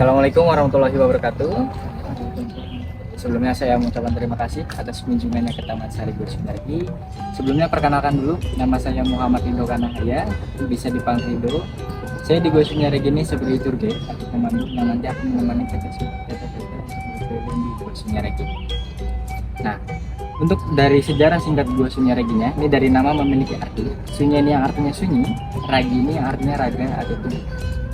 Assalamualaikum warahmatullahi wabarakatuh. Sebelumnya saya mengucapkan terima kasih atas kunjungannya ke Taman Sari Gua Sunaregi. Sebelumnya perkenalkan dulu, nama saya Muhammad Rido Kanahaya, bisa dipanggil Rido. Saya di Gua Sunaregi ini sebagai tour guide atau pemandu yang nanti akan menemani kita berkeliling di Gua Sunaregi. Nah, untuk dari sejarah singkat Gua Sunyareginya, ini dari nama memiliki arti. Sunya ini yang artinya sunyi, ragi ini yang artinya raga atau tubuh.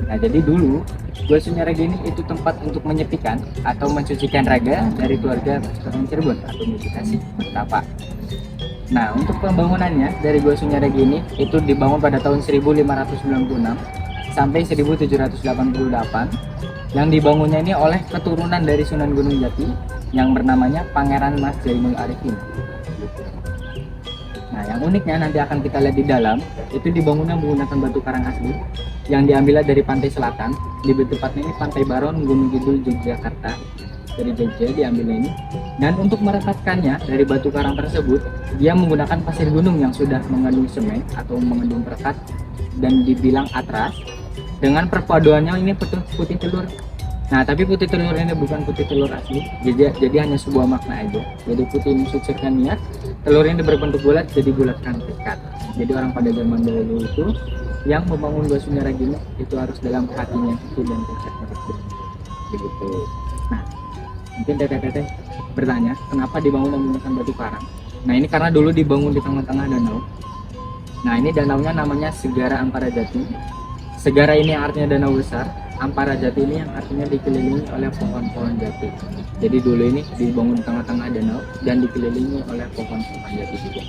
Nah, jadi dulu Gua Sunaregi ini itu tempat untuk menyepikan atau mensucikan raga dari keluarga Kesultanan Cirebon atau meditasi bertapa. Nah, untuk pembangunannya dari Gua Sunaregi ini itu dibangun pada tahun 1596 sampai 1788. Yang dibangunnya ini oleh keturunan dari Sunan Gunung Jati yang bernamanya Pangeran Mas Jainul Arifin. Nah, yang uniknya nanti akan kita lihat di dalam, itu dibangunnya menggunakan batu karang asli yang diambilnya dari pantai selatan. Di tepatnya ini Pantai Baron, Gunung Kidul, Yogyakarta. Dari Jogja diambilnya ini. Dan untuk merekatkannya dari batu karang tersebut, dia menggunakan pasir gunung yang sudah mengandung semen atau mengandung perekat dan dibilang atras. Dengan perpaduannya ini putih telur. Nah, tapi putih telur ini bukan putih telur asli, jadi hanya sebuah makna aja. Jadi putih mensucikan niat, telur ini berbentuk bulat, jadi bulat kan pekat. Jadi orang pada zaman dahulu itu yang membangun Gua Sunaregi itu harus dalam hatinya itu dan tekadnya begitu. Nah, mungkin teteh-teteh bertanya, kenapa dibangun menggunakan batu karang? Nah, ini karena dulu dibangun di tengah-tengah danau. Nah, ini danaunya namanya Segara Ampara Jati. Segara ini yang artinya danau besar, Ampara Jati ini yang artinya dikelilingi oleh pohon-pohon jati. Jadi dulu ini dibangun di tengah-tengah danau dan dikelilingi oleh pohon-pohon jati juga.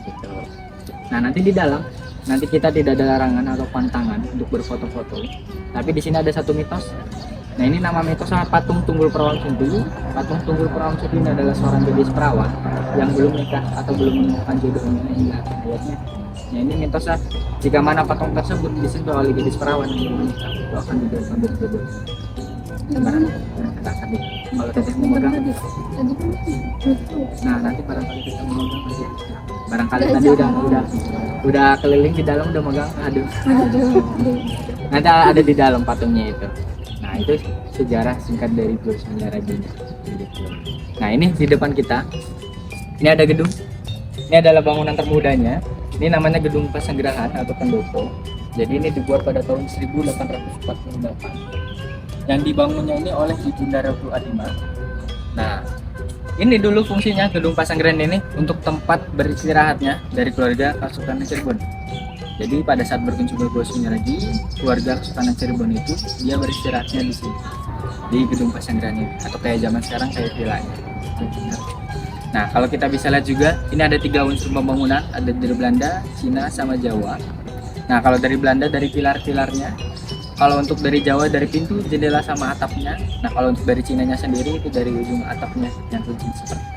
Gitu. Nah, nanti di dalam, nanti kita tidak ada larangan atau pantangan untuk berfoto-foto. Tapi di sini ada satu mitos. Nah, ini nama mitosnya Patung Tunggul Perawan Sudi. Patung Tunggul Perawan Sudi ini adalah seorang gadis perawan yang belum nikah atau belum menemukan jodohnya hingga akhirnya. Nah, ini mitosnya jika mana patung tersebut disentuh oleh gadis perawan yang belum menikah, itu akan dijadikan jodoh. Gimana? Kalau teteh memegang, nah nanti barangkali kita memegang aja. Barangkali tadi udah keliling di dalam udah megang, aduh. Nanti ada di dalam patungnya itu. Nah, itu sejarah singkat dari Gua Sunaregi. Nah, ini di depan kita, ini ada gedung. Ini adalah bangunan termudanya. Ini namanya Gedung Pesanggerahan atau Pendopo. Jadi ini dibuat pada tahun 1848. Yang dibangunnya ini oleh Ibunda Ratu Adima. Nah, ini dulu fungsinya Gedung Pesanggerahan ini untuk tempat beristirahatnya dari keluarga Kesultanan Cirebon. Jadi pada saat berkunjung ke Gua Sunaregi, keluarga Kesultanan Cirebon itu dia beristirahatnya di sini, di Gedung Pesanggerahan ini, atau kayak zaman sekarang kayak villanya. Nah, kalau kita bisa lihat juga, ini ada 3 unsur pembangunan, ada dari Belanda, Cina, sama Jawa. Nah, kalau dari Belanda dari pilar-pilarnya, kalau untuk dari Jawa dari pintu, jendela sama atapnya. Nah, kalau untuk dari Cinanya sendiri itu dari ujung atapnya yang runcing seperti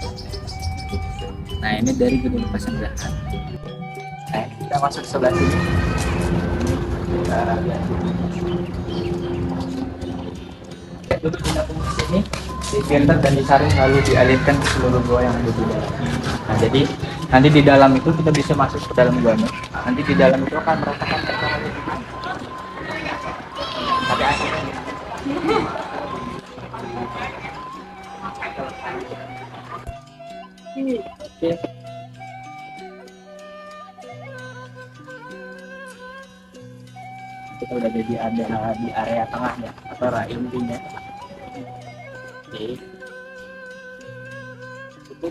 itu. Nah, ini dari Gedung Pesanggerahan. Nah, kita masuk sebelah sini. Kita lihat duduk di dapur sini, difilter dan disaring lalu dialirkan ke seluruh gua yang ada di dalam. Nah, jadi nanti di dalam itu kita bisa masuk ke dalam guanya. Nanti di dalam itu akan merasakan perkara pakai AC. Oke. Kita udah jadi ada di area tengahnya atau area intinya. Oke. Cukup.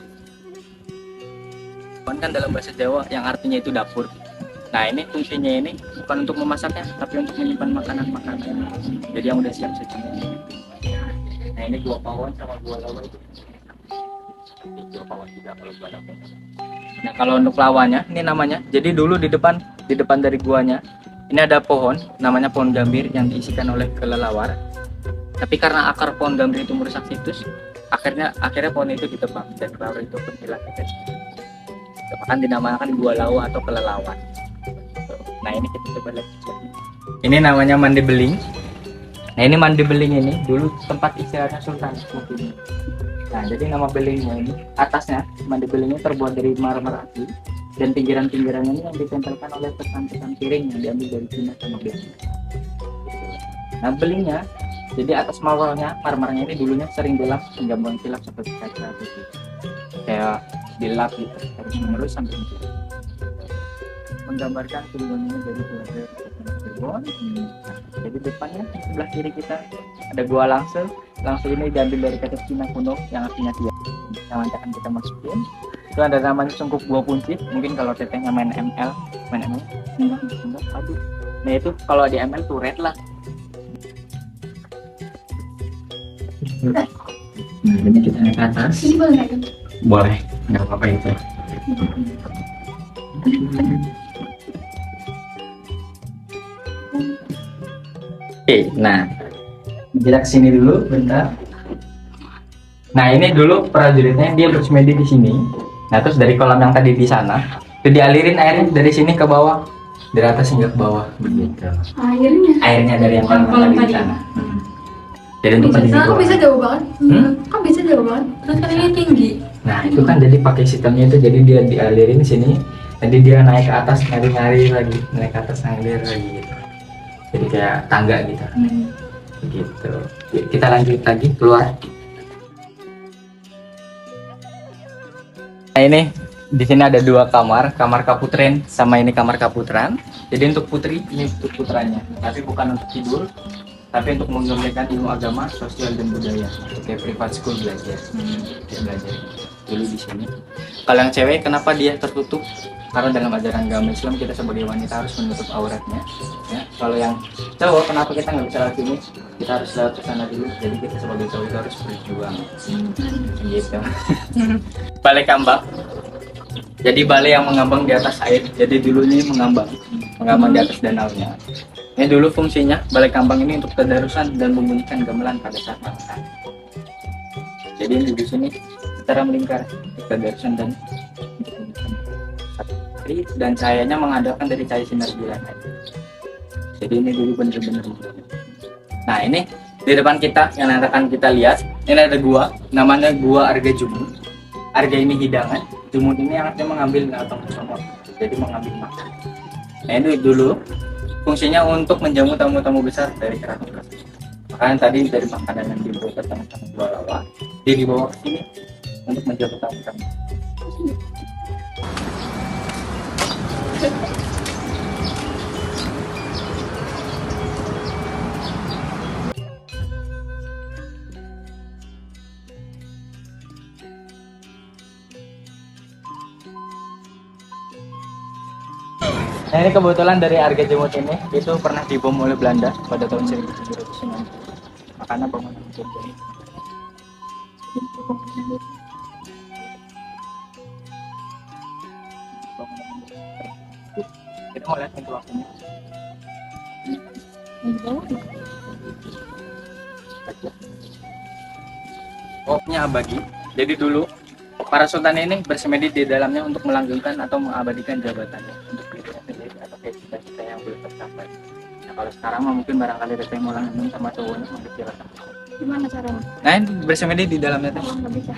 Kan dalam bahasa Jawa yang artinya itu dapur. Nah, ini fungsinya ini bukan untuk memasaknya, tapi untuk menyimpan makanan-makanan. Jadi yang udah siap saji. Nah, ini gua pawon sama gua lawan itu. Gua pawon juga kalau gua dapur. Nah, kalau untuk lawannya ini namanya. Jadi dulu di depan dari guanya ini ada pohon, namanya pohon gambir yang diisikan oleh kelelawar. Tapi karena akar pohon gambir itu merusak situs, akhirnya pohon itu ditebang dan kelelawar itu pun hilang. Bahkan dinamakan gua lawa atau kelelawar. Nah, ini kita coba lihat. Ini namanya Mandi Beling. Nah, ini Mandi Beling ini dulu tempat istirahatnya Sultan mungkin. Nah, jadi nama belingnya ini atasnya Mandi Belingnya terbuat dari marmer asli dan pinggiran-pinggirannya ini yang ditempelkan oleh pesan-pesan piring yang diambil dari Cina sama Belanda. Nah, belingnya Jadi atas marmernya ini dulunya sering dilap hingga mengkilap seperti kaca putih. Kayak dilap gitu terus menerus sampai gitu. Menggambarkan tujuannya dari Pulau Cirebon. Jadi depannya di sebelah kiri kita ada gua langsung. Langsung ini diambil dari kata Cina kuno yang artinya tiang. Yang nanti akan kita masukin. Itu ada namanya sungkup gua puncit. Mungkin kalau tetehnya main ML. Enggak, aduh. Nah itu kalau di ML tuh red lah. Nah ini kita naik ke atas. Ini boleh nggak? Boleh, nggak apa-apa itu. Oke, nah kita kesini dulu bentar. Nah ini dulu prajuritnya dia bersemedi di sini. Nah terus dari kolam yang tadi di sana itu dialirin airnya dari sini ke bawah, dari atas hingga ke bawah begitu. Airnya dari yang kolam yang tadi di sana. Jadi untuk pendingin kok bisa jauh banget? Kok bisa jauh banget? Terus kan ini tinggi. Nah itu kan jadi pakai sistemnya itu, jadi dia dialirin sini, jadi dia naik ke atas nyari lagi, naik ke atas ngalir lagi gitu. Jadi kayak tangga gitu. Begitu. Kita lanjut lagi keluar. Nah ini di sini ada dua kamar Kaputren sama ini kamar Kaputran. Jadi untuk putri ini untuk putranya, tapi bukan untuk tidur. Tapi untuk mengembangkan ilmu agama, sosial dan budaya, kayak private school belajar, dia belajar dulu di sini. Kalau yang cewek, kenapa dia tertutup? Karena dalam ajaran agama Islam kita sebagai wanita harus menutup auratnya. Ya. Kalau yang cowok, kenapa kita nggak bisa lewat sini? Kita harus lewat ke sana dulu. Jadi kita sebagai cowok itu harus berjuang. Gitu. Balai Kambang. Jadi balai yang mengambang di atas air. Jadi dulu ini mengambang di atas danaunya. Ini dulu fungsinya balai kambang ini untuk tadarusan dan membunyikan gamelan pada saat malam. Jadi ini di sini secara melingkar tadarusan dan cahayanya mengandalkan dari cahaya sinar bulan. Jadi ini dulu benar-benar. Nah ini di depan kita yang akan kita lihat, ini ada gua, namanya Gua Arga Jumut. Arga ini hidangan, Jumut ini yang artinya mengambil atau menjamur, jadi mengambil makan. Nah ini dulu fungsinya untuk menjamu tamu-tamu besar dari keraton Kasepuhan. Makanya tadi dari makanan yang dibawa ke tamu-tamu Bualawa, dia dibawa ke sini untuk menjamu tamu-tamu. Nah ini kebetulan dari Arga Jumut ini itu pernah dibom oleh Belanda pada tahun 1790. Makanya bangunan Jumut ini. Kita mau lihat pintu waktunya. Pokoknya abadi. Jadi dulu para sultan ini bersemedi di dalamnya untuk melanggengkan atau mengabadikan jabatannya untuk dirinya sendiri atau kayak cita-cita yang belum tercapai. Nah kalau sekarang mah mungkin barangkali ada yang mau langgeng sama cowoknya mau silakan. Gimana caranya? Nah ini bersemedi di dalamnya tuh. Nggak bisa.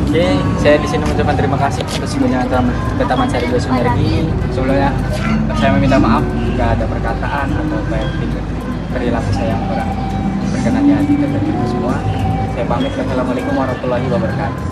Oke, saya di sini mengucapkan terima kasih atas kunjungan ke Taman Sari Dua Sinergi. Sebelumnya saya meminta maaf jika ada perkataan atau perilaku saya yang kurang berkenan di hati dari semua. Saya pamit. Wassalamualaikum warahmatullahi wabarakatuh.